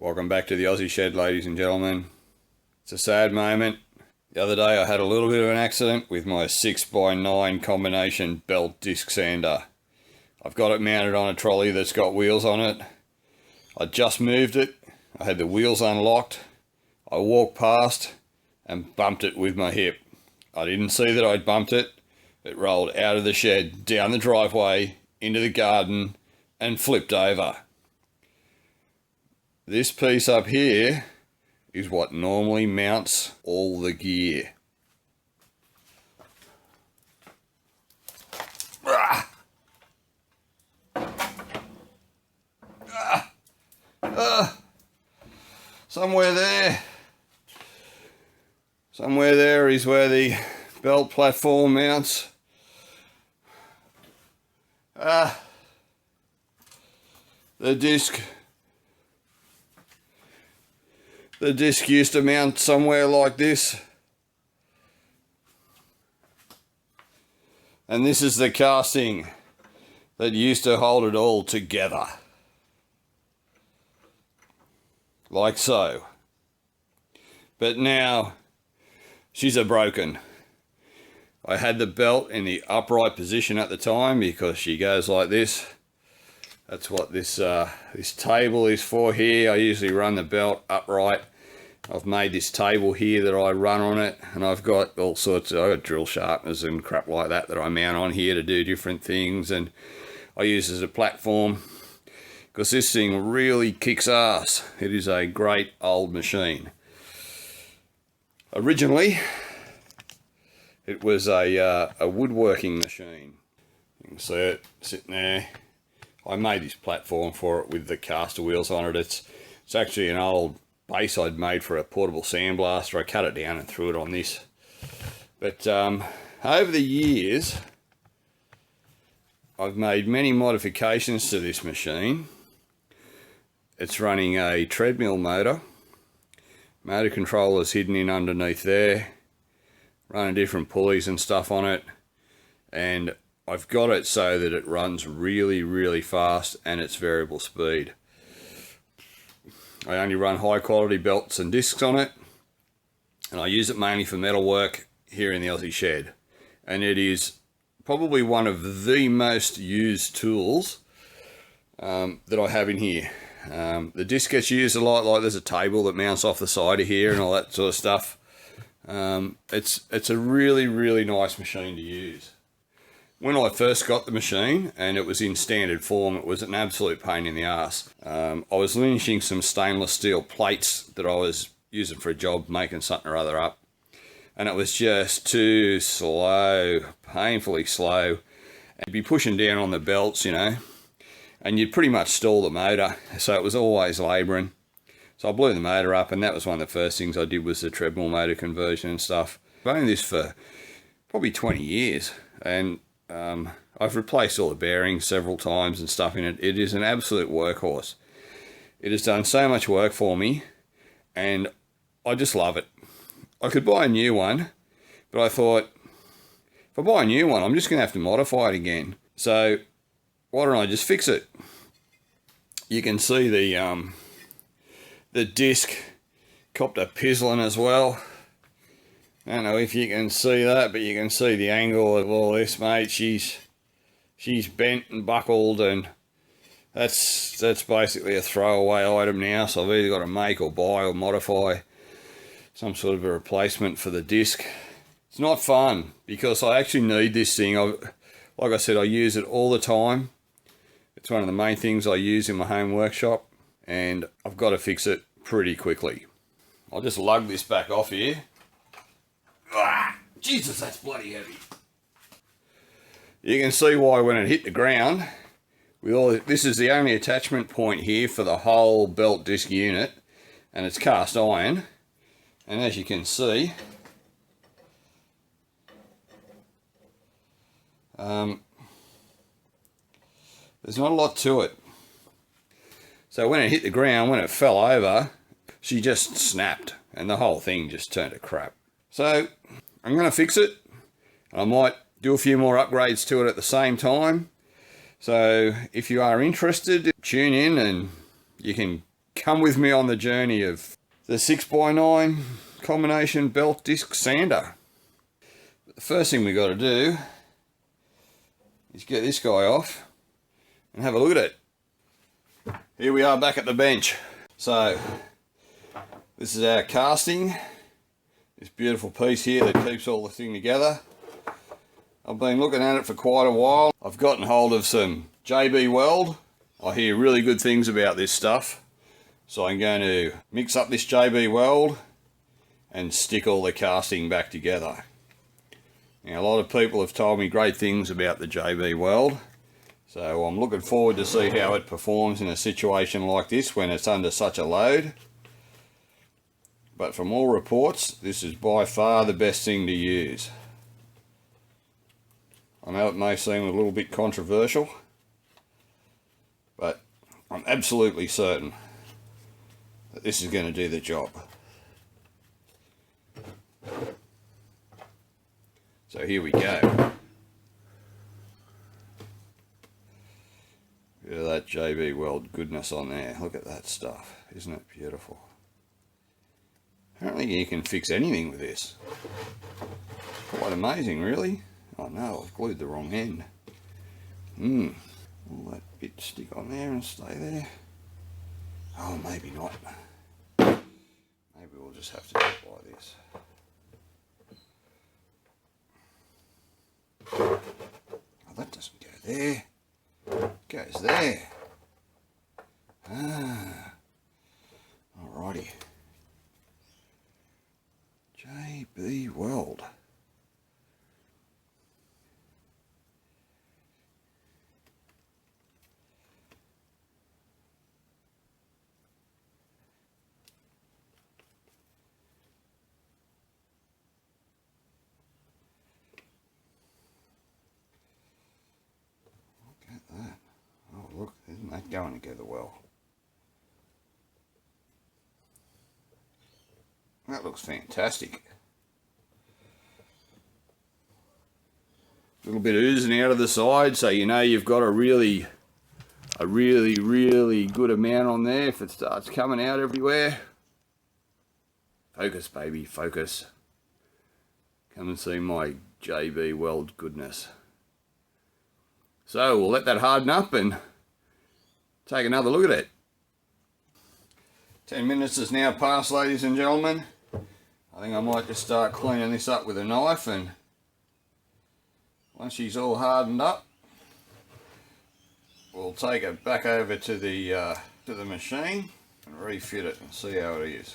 Welcome back to the Aussie Shed, ladies and gentlemen. It's a sad moment. The other day I had a little bit of an accident with my 6x9 combination belt disc sander. I've got it mounted on a trolley that's got wheels on it. I just moved it. I had the wheels unlocked. I walked past and bumped it with my hip. I didn't see that I'd bumped it. It rolled out of the shed, down the driveway, into the garden, and flipped over. This piece up here is what normally mounts all the gear. Somewhere there is where the belt platform mounts. The disc used to mount somewhere like this, and this is the casting that used to hold it all together, like so. But now she's broken. I had the belt in the upright position at the time because she goes like this. That's what this table is for here. I usually run the belt upright. I've made this table here that I run on it, and I've got all sorts of, I've got drill sharpeners and crap like that I mount on here to do different things, and I use it as a platform because this thing really kicks ass. It is a great old machine. Originally, it was a woodworking machine. You can see it sitting there. I made this platform for it with the caster wheels on it. It's actually an old base I'd made for a portable sandblaster. I cut it down and threw it on this. But over the years, I've made many modifications to this machine. It's running a treadmill motor. Motor controller's hidden in underneath there. Running different pulleys and stuff on it. And I've got it so that it runs really, really fast and it's variable speed. I only run high quality belts and discs on it, and I use it mainly for metal work here in the Aussie Shed. And it is probably one of the most used tools that I have in here. The disc gets used a lot, like there's a table that mounts off the side of here and all that sort of stuff. It's a really, really nice machine to use. When I first got the machine and it was in standard form, it was an absolute pain in the ass. I was linishing some stainless steel plates that I was using for a job, making something or other up. And it was just too slow, painfully slow. And you'd be pushing down on the belts, you know, and you'd pretty much stall the motor. So it was always labouring. So I blew the motor up, and that was one of the first things I did, was the treadmill motor conversion and stuff. I've owned this for probably 20 years. And I've replaced all the bearings several times and stuff in it. It is an absolute workhorse. It has done so much work for me, and I just love it. I could buy a new one, but I thought, if I buy a new one, I'm just going to have to modify it again. So why don't I just fix it? You can see the disc copped a pizzling as well. I don't know if you can see that, but you can see the angle of all this, mate. She's bent and buckled, and that's basically a throwaway item now. So I've either got to make or buy or modify some sort of a replacement for the disc. It's not fun because I actually need this thing. Like I said, I use it all the time. It's one of the main things I use in my home workshop, and I've got to fix it pretty quickly. I'll just lug this back off here. Jesus, that's bloody heavy. You can see why when it hit the ground, with all this is the only attachment point here for the whole belt disc unit, and it's cast iron. And as you can see, there's not a lot to it. So when it hit the ground, when it fell over, she just snapped, and the whole thing just turned to crap. So I'm going to fix it. I might do a few more upgrades to it at the same time. So if you are interested, tune in and you can come with me on the journey of the 6x9 combination belt disc sander. The first thing we got to do is get this guy off and have a look at it. Here we are back at the bench. So this is our casting, this beautiful piece here that keeps all the thing together. I've been looking at it for quite a while. I've gotten hold of some JB Weld. I hear really good things about this stuff. So I'm going to mix up this JB Weld and stick all the casting back together. Now, a lot of people have told me great things about the JB Weld. So I'm looking forward to see how it performs in a situation like this when it's under such a load. But from all reports, this is by far the best thing to use. I know it may seem a little bit controversial, but I'm absolutely certain that this is going to do the job. So here we go. Look at that JB Weld goodness on there. Look at that stuff. Isn't it beautiful? Apparently you can fix anything with this. Quite amazing, really. Oh no, I've glued the wrong end. Will that bit stick on there and stay there? Oh, maybe not. Maybe we'll just have to do it like this. Oh, that doesn't go there. It goes there. Ah. Alrighty. JB Weld. Look at that. Oh look, isn't that going together well? That looks fantastic. A little bit oozing out of the side, so you know you've got a really good amount on there if it starts coming out everywhere. Focus, baby, focus. Come and see my JB Weld goodness. So we'll let that harden up and take another look at it. 10 minutes has now passed, ladies and gentlemen. I think I might just start cleaning this up with a knife, and once she's all hardened up, we'll take it back over to the machine and refit it and see how it is.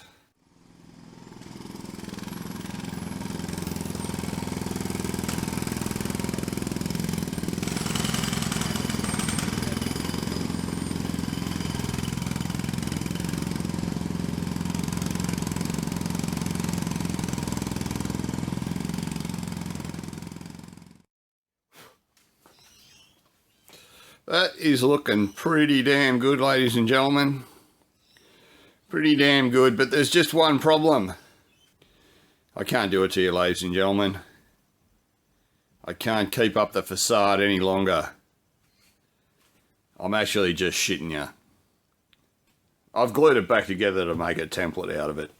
That is looking pretty damn good, ladies and gentlemen. Pretty damn good, but there's just one problem. I can't do it to you, ladies and gentlemen. I can't keep up the facade any longer. I'm actually just shitting you. I've glued it back together to make a template out of it.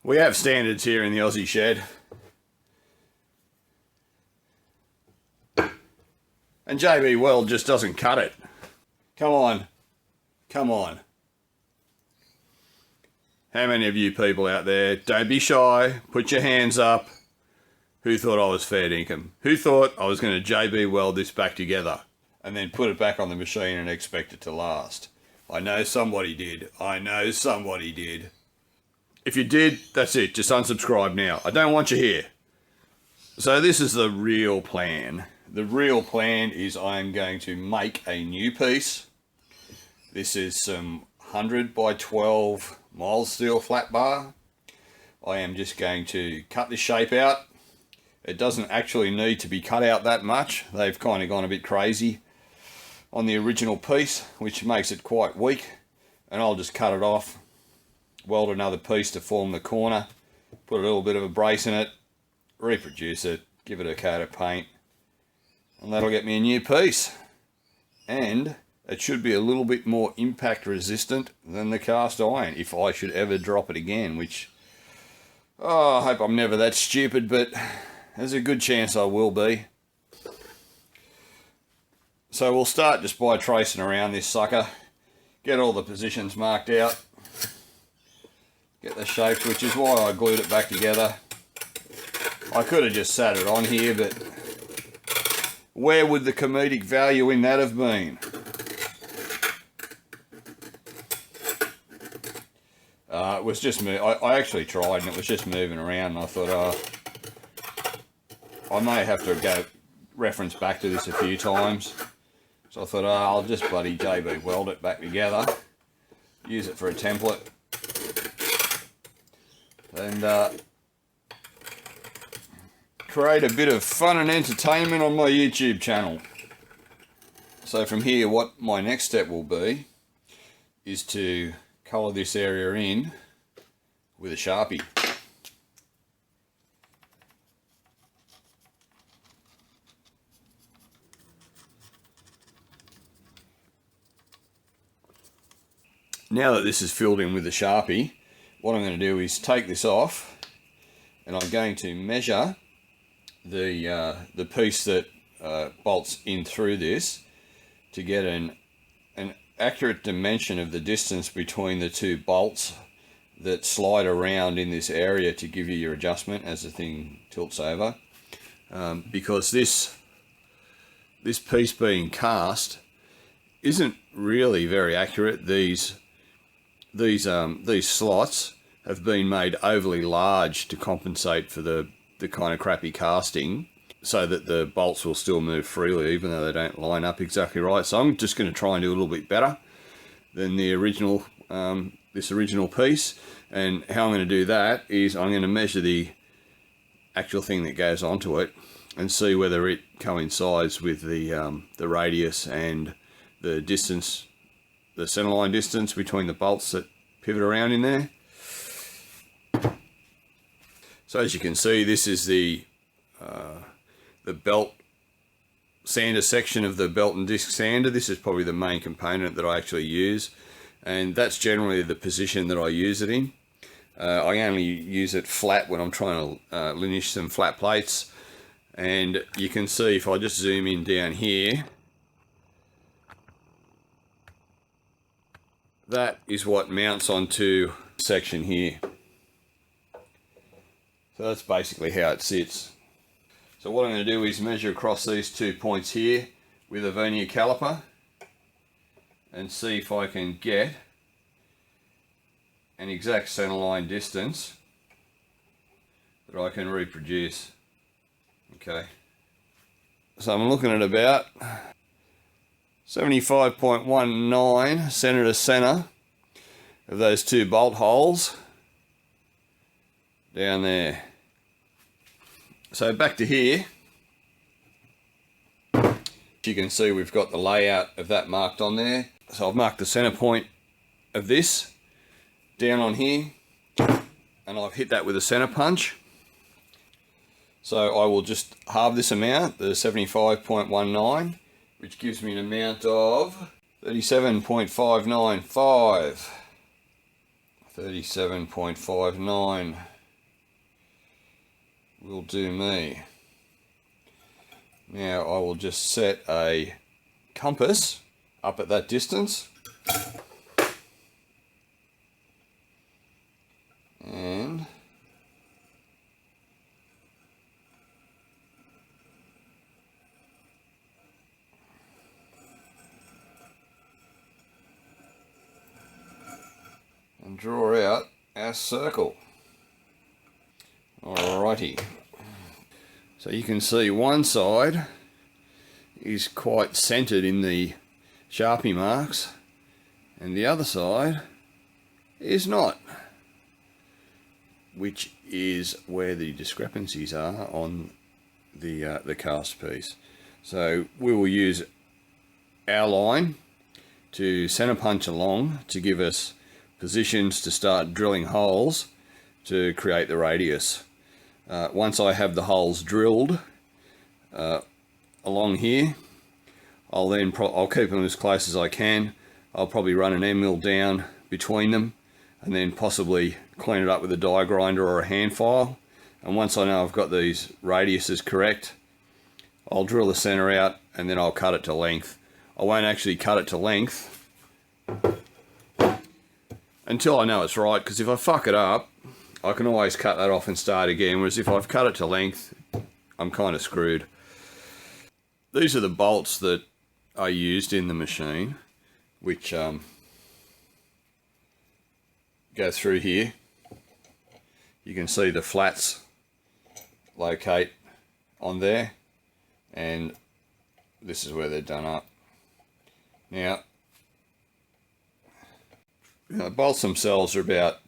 We have standards here in the Aussie shed. And JB Weld just doesn't cut it. Come on. Come on. How many of you people out there, don't be shy, put your hands up. Who thought I was fair dinkum? Who thought I was going to JB Weld this back together and then put it back on the machine and expect it to last? I know somebody did. I know somebody did. If you did, that's it. Just unsubscribe now. I don't want you here. So this is the real plan. The real plan is I'm going to make a new piece. This is some 100 by 12 mild steel flat bar. I am just going to cut this shape out. It doesn't actually need to be cut out that much. They've kind of gone a bit crazy on the original piece, which makes it quite weak. And I'll just cut it off, weld another piece to form the corner, put a little bit of a brace in it, reproduce it, give it a coat of paint, and that'll get me a new piece. And it should be a little bit more impact resistant than the cast iron if I should ever drop it again, which, oh, I hope I'm never that stupid, but there's a good chance I will be. So we'll start just by tracing around this sucker, get all the positions marked out, get the shapes, which is why I glued it back together. I could have just sat it on here, but where would the comedic value in that have been? It was just I actually tried and it was just moving around, and I thought, I may have to go reference back to this a few times. So I thought, I'll just bloody JB weld it back together, use it for a template, and create a bit of fun and entertainment on my YouTube channel. So from here, what my next step will be is to colour this area in with a Sharpie. Now that this is filled in with the Sharpie, what I'm going to do is take this off, and I'm going to measure the piece that bolts in through this to get an accurate dimension of the distance between the two bolts that slide around in this area to give you your adjustment as the thing tilts over. Because this piece being cast isn't really very accurate. These slots have been made overly large to compensate for the kind of crappy casting, so that the bolts will still move freely even though they don't line up exactly right. So I'm just going to try and do a little bit better than the original, this original piece. And how I'm going to do that is I'm going to measure the actual thing that goes onto it and see whether it coincides with the radius and the distance, the centerline distance between the bolts that pivot around in there. So as you can see, this is the belt sander section of the belt and disc sander. This is probably the main component that I actually use, and that's generally the position that I use it in. I only use it flat when I'm trying to linish some flat plates, and you can see if I just zoom in down here, that is what mounts onto the section here. So that's basically how it sits. So what I'm going to do is measure across these 2 points here with a vernier caliper and see if I can get an exact centerline distance that I can reproduce. Okay. So I'm looking at about 75.19 center to center of those 2 bolt holes down there. So back to here, you can see we've got the layout of that marked on there. So I've marked the center point of this down on here, and I've hit that with a center punch. So I will just halve this amount, the 75.19, which gives me an amount of 37.595. 37.59 will do me. Now I will just set a compass up at that distance, and draw out our circle. Alrighty, so you can see one side is quite centered in the Sharpie marks and the other side is not, which is where the discrepancies are on the cast piece. So we will use our line to center punch along to give us positions to start drilling holes to create the radius. Once I have the holes drilled along here, I'll keep them as close as I can. I'll probably run an end mill down between them, and then possibly clean it up with a die grinder or a hand file. And once I know I've got these radiuses correct, I'll drill the center out and then I'll cut it to length. I won't actually cut it to length until I know it's right, because if I fuck it up, I can always cut that off and start again, whereas if I've cut it to length, I'm kind of screwed. These are the bolts that I used in the machine, which go through here. You can see the flats locate on there, and this is where they're done up. Now, the bolts themselves are about,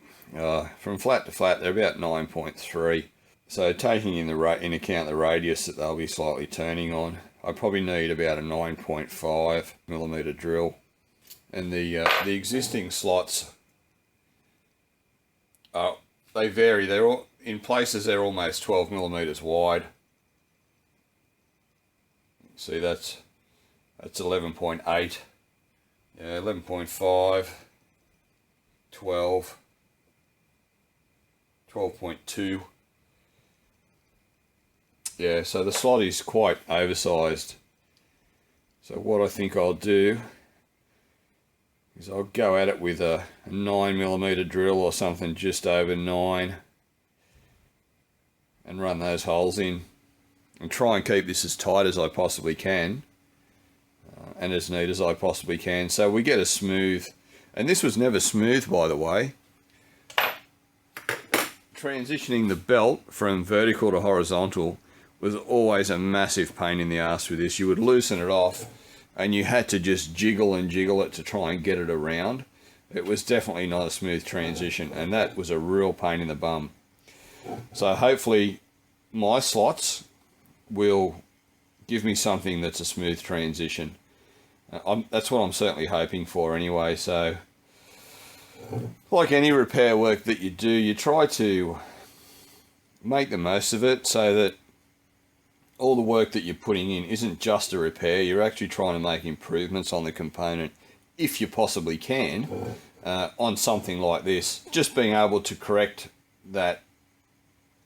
from flat to flat, they're about 9.3. So taking in account the radius that they'll be slightly turning on, I probably need about a 9.5 millimeter drill. And the existing slots, they vary. They're all, in places they're almost 12 millimeters wide. See, that's 11.8, yeah, 11.5, 12, 12.2. Yeah, so the slot is quite oversized. So what I think I'll do is I'll go at it with a 9 millimeter drill or something just over 9 and run those holes in and try and keep this as tight as I possibly can and as neat as I possibly can, so we get a smooth, and this was never smooth, by the way. Transitioning the belt from vertical to horizontal was always a massive pain in the ass with this. You would loosen it off and you had to just jiggle and jiggle it to try and get it around. It was definitely not a smooth transition, and that was a real pain in the bum. So hopefully my slots will give me something that's a smooth transition. That's what I'm certainly hoping for anyway. So like any repair work that you do, you try to make the most of it so that all the work that you're putting in isn't just a repair. You're actually trying to make improvements on the component if you possibly can on something like this. Just being able to correct that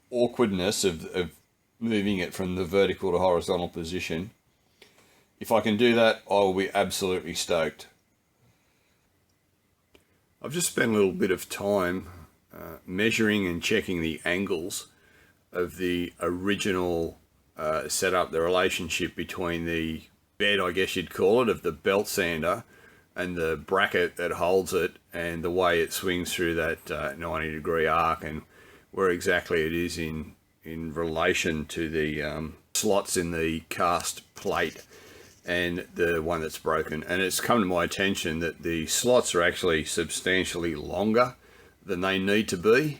awkwardness of moving it from the vertical to horizontal position. If I can do that, I will be absolutely stoked. I've just spent a little bit of time measuring and checking the angles of the original setup, the relationship between the bed, I guess you'd call it, of the belt sander and the bracket that holds it, and the way it swings through that 90-degree arc, and where exactly it is in relation to the slots in the cast plate and the one that's broken. And it's come to my attention that the slots are actually substantially longer than they need to be.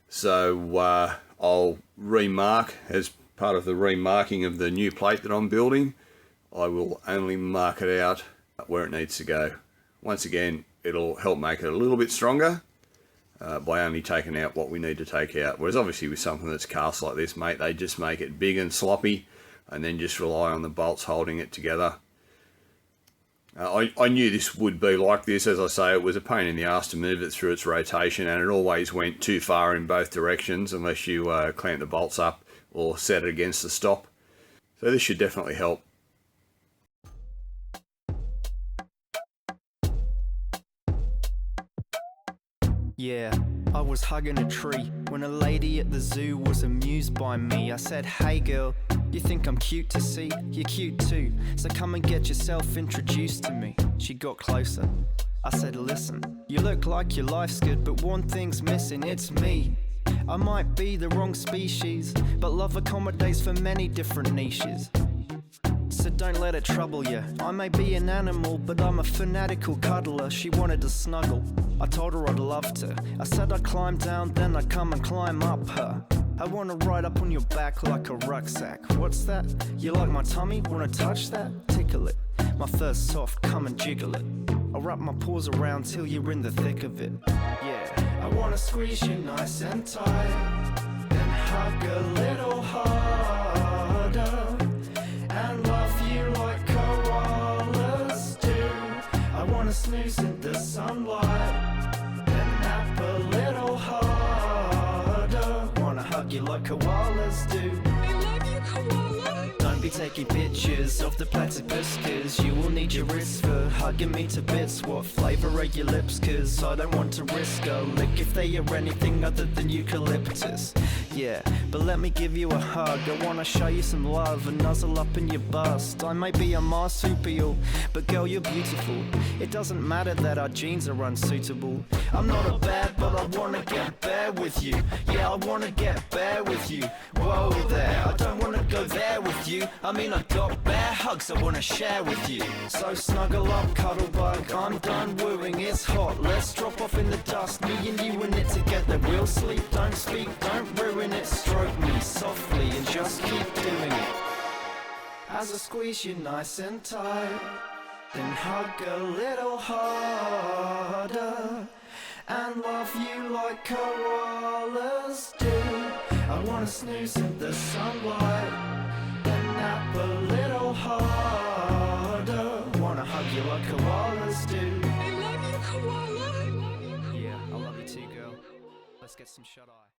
So I'll remark, as part of the remarking of the new plate that I'm building, I will only mark it out where it needs to go. Once again, it'll help make it a little bit stronger by only taking out what we need to take out. Whereas obviously with something that's cast like this, mate, they just make it big and sloppy and then just rely on the bolts holding it together. I knew this would be like this. As I say, it was a pain in the ass to move it through its rotation, and it always went too far in both directions unless you clamp the bolts up or set it against the stop. So this should definitely help. Yeah, I was hugging a tree when a lady at the zoo was amused by me. I said, hey girl, you think I'm cute to see? You're cute too, so come and get yourself introduced to me. She got closer. I said, listen, you look like your life's good, but one thing's missing, it's me. I might be the wrong species, but love accommodates for many different niches. So don't let it trouble you. I may be an animal, but I'm a fanatical cuddler. She wanted to snuggle. I told her I'd love to. I said I'd climb down, then I'd come and climb up her. I wanna ride up on your back like a rucksack. What's that? You like my tummy? Wanna touch that? Tickle it. My first soft, come and jiggle it. I'll wrap my paws around till you're in the thick of it. Yeah, I wanna squeeze you nice and tight, then hug a little harder, and love you like a sunlight, then nap a little harder. Wanna hug you like koalas do. I love you, koala. Don't be taking pictures of the platypus, cause you will need your wrists for hugging me to bits. What flavour are your lips? Cause I don't want to risk a lick if they are anything other than eucalyptus. Yeah, but let me give you a hug. I wanna show you some love and nuzzle up in your bust. I may be a marsupial, but girl, you're beautiful. It doesn't matter that our genes are unsuitable. I'm not a bad, but I wanna get bare with you. Yeah, I wanna get bare with you. Whoa there, I don't wanna go there with you. I mean, I got bare hugs I wanna share with you. So snuggle up, cuddle bug, I'm done wooing, it's hot. Let's drop off in the dust, me and you in it together. We'll sleep, don't speak, don't ruin it. Stroke me softly and just keep doing it. As I squeeze you nice and tight, then hug a little harder and love you like koalas do. I wanna snooze in the sunlight, then nap a little harder. Wanna hug you like koalas do. I love you, koala. Yeah, I love you too, girl. Let's get some shut-eye.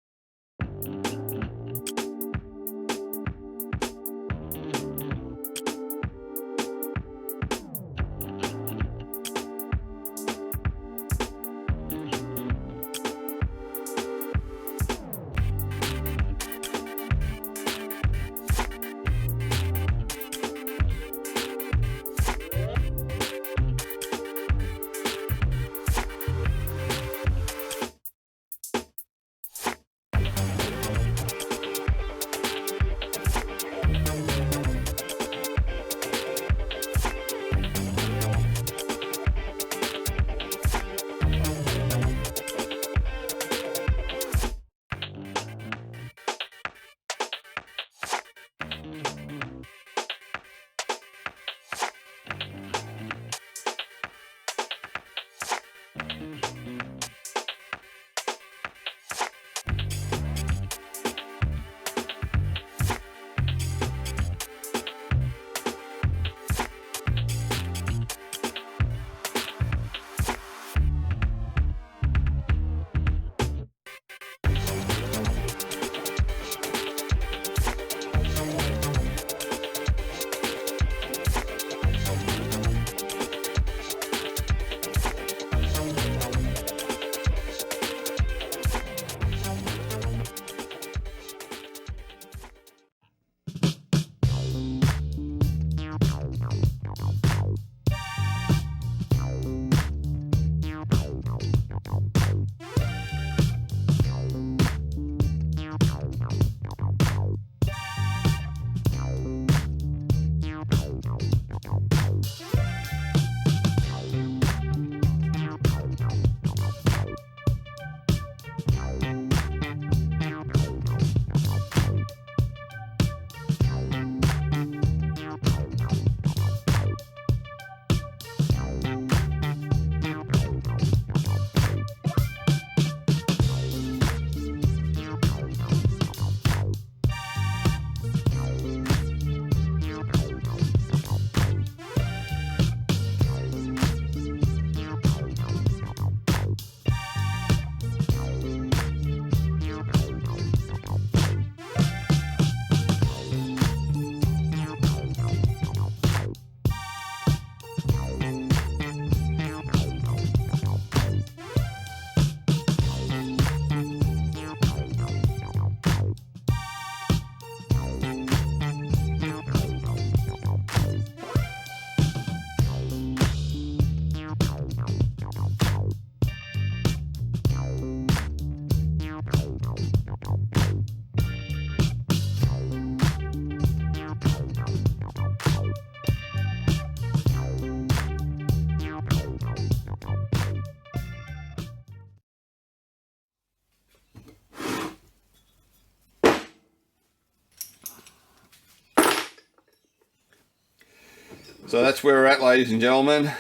So that's where we're at, ladies and gentlemen.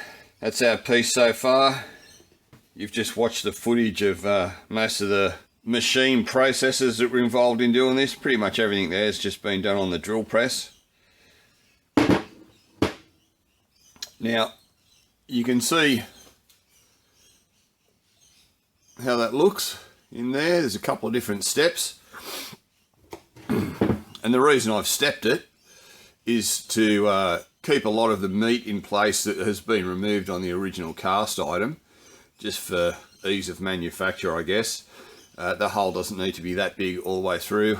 That's our piece so far. You've just watched the footage of most of the machine processes that were involved in doing this. Pretty much everything there has just been done on the drill press. Now, you can see how that looks in there. There's a couple of different steps. And the reason I've stepped it is to keep a lot of the meat in place that has been removed on the original cast item, just for ease of manufacture, I guess. The hole doesn't need to be that big all the way through.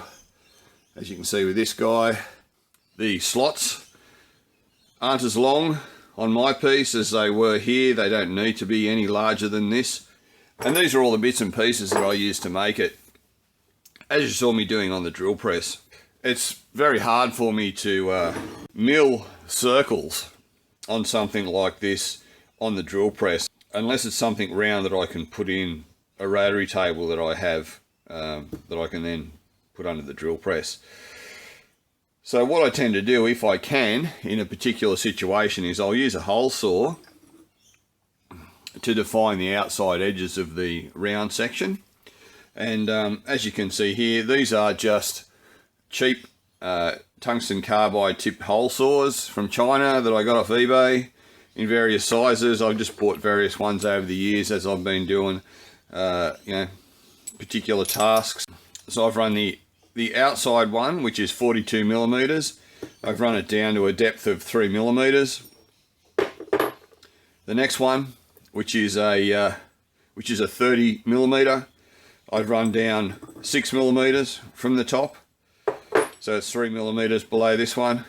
As you can see with this guy, the slots aren't as long on my piece as they were here. They don't need to be any larger than this. And these are all the bits and pieces that I use to make it, as you saw me doing on the drill press. It's very hard for me to mill circles on something like this on the drill press, unless it's something round that I can put in a rotary table that I have, that I can then put under the drill press. So what I tend to do, if I can, in a particular situation, is I'll use a hole saw to define the outside edges of the round section. And as you can see here, these are just cheap tungsten carbide tipped hole saws from China that I got off eBay in various sizes. I've just bought various ones over the years as I've been doing particular tasks. So I've run the outside one, which is 42 millimeters. I've run it down to a depth of 3 millimeters. The next one, which is a 30 millimeter, I've run down 6 millimeters from the top, so it's 3 millimeters below this one.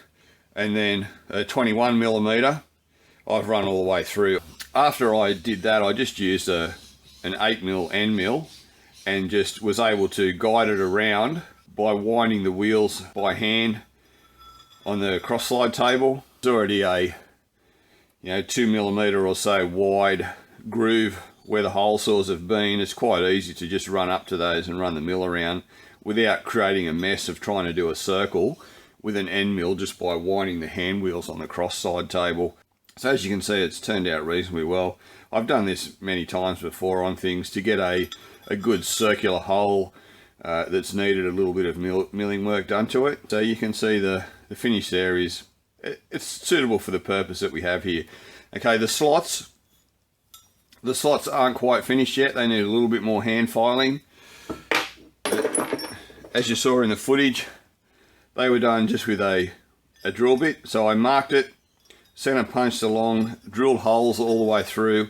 And then a 21 millimeter I've run all the way through. After I did that, I just used an 8mm end mill and just was able to guide it around by winding the wheels by hand on the cross slide table. It's already a 2 millimeter or so wide groove where the hole saws have been. It's quite easy to just run up to those and run the mill around without creating a mess of trying to do a circle with an end mill just by winding the hand wheels on the cross side table. So as you can see, it's turned out reasonably well. I've done this many times before on things to get a good circular hole that's needed a little bit of milling work done to it. So you can see the finish there is, it's suitable for the purpose that we have here. Okay, the slots aren't quite finished yet. They need a little bit more hand filing. As you saw in the footage, they were done just with a drill bit. So I marked it, center punched along, drilled holes all the way through,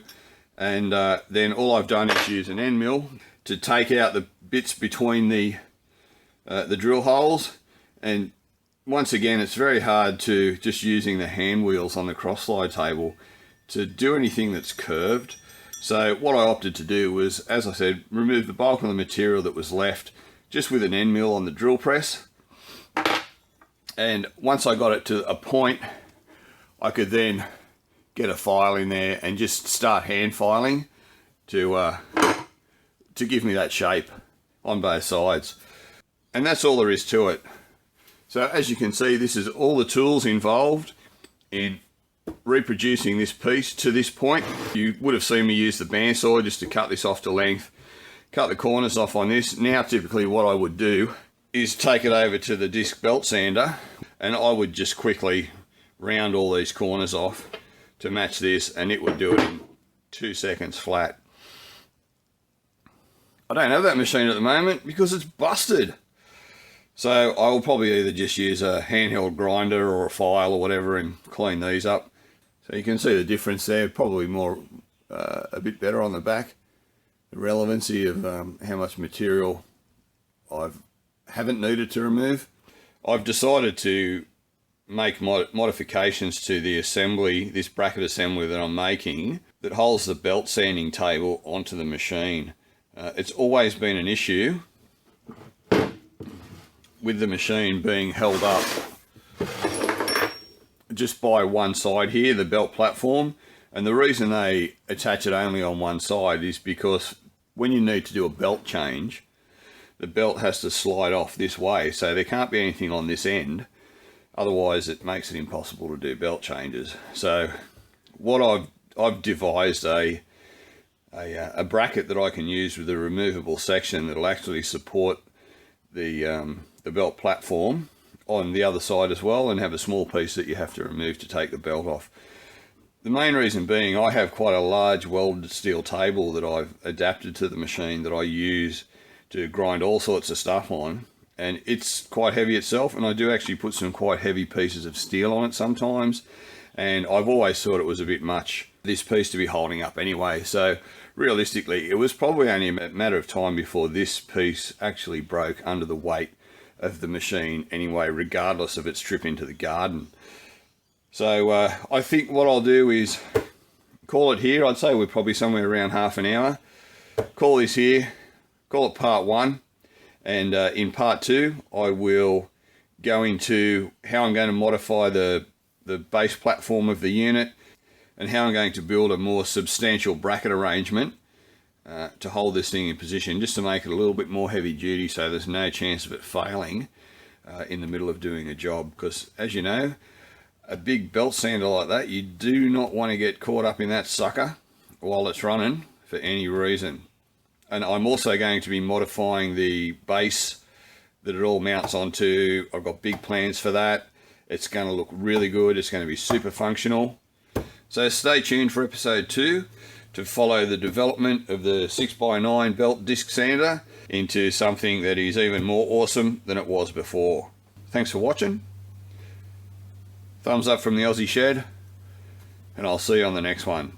and then all I've done is use an end mill to take out the bits between the drill holes. And once again, it's very hard to, just using the hand wheels on the cross slide table, to do anything that's curved. So what I opted to do was, as I said, remove the bulk of the material that was left just with an end mill on the drill press. And once I got it to a point, I could then get a file in there and just start hand filing to give me that shape on both sides. And that's all there is to it. So as you can see, this is all the tools involved in reproducing this piece to this point. You would have seen me use the bandsaw just to cut this off to length, cut the corners off on this. Now typically what I would do is take it over to the disc belt sander, and I would just quickly round all these corners off to match this, and it would do it in 2 seconds flat. I don't have that machine at the moment because it's busted. So I will probably either just use a handheld grinder or a file or whatever and clean these up. So you can see the difference there, probably more, a bit better on the back. The relevancy of how much material I haven't needed to remove. I've decided to make modifications to the assembly, this bracket assembly that I'm making, that holds the belt sanding table onto the machine. It's always been an issue with the machine being held up just by one side here, the belt platform. And the reason they attach it only on one side is because when you need to do a belt change, the belt has to slide off this way, so there can't be anything on this end, otherwise it makes it impossible to do belt changes. So what I've devised a bracket that I can use with a removable section that'll actually support the belt platform on the other side as well, and have a small piece that you have to remove to take the belt off. The main reason being I have quite a large welded steel table that I've adapted to the machine that I use to grind all sorts of stuff on, and it's quite heavy itself, and I do actually put some quite heavy pieces of steel on it sometimes, and I've always thought it was a bit much, this piece to be holding up anyway. So realistically, it was probably only a matter of time before this piece actually broke under the weight of the machine anyway, regardless of its trip into the garden. So I think what I'll do is call it here. I'd say we're probably somewhere around half an hour. Call this here, call it part 1, and in part 2 I will go into how I'm going to modify the base platform of the unit and how I'm going to build a more substantial bracket arrangement to hold this thing in position, just to make it a little bit more heavy duty so there's no chance of it failing in the middle of doing a job. Because as you know, a big belt sander like that, you do not want to get caught up in that sucker while it's running for any reason. And I'm also going to be modifying the base that it all mounts onto. I've got big plans for that. It's going to look really good. It's going to be super functional. So stay tuned for episode 2 to follow the development of the 6x9 belt disc sander into something that is even more awesome than it was before. Thanks for watching. Thumbs up from the Aussie Shed, and I'll see you on the next one.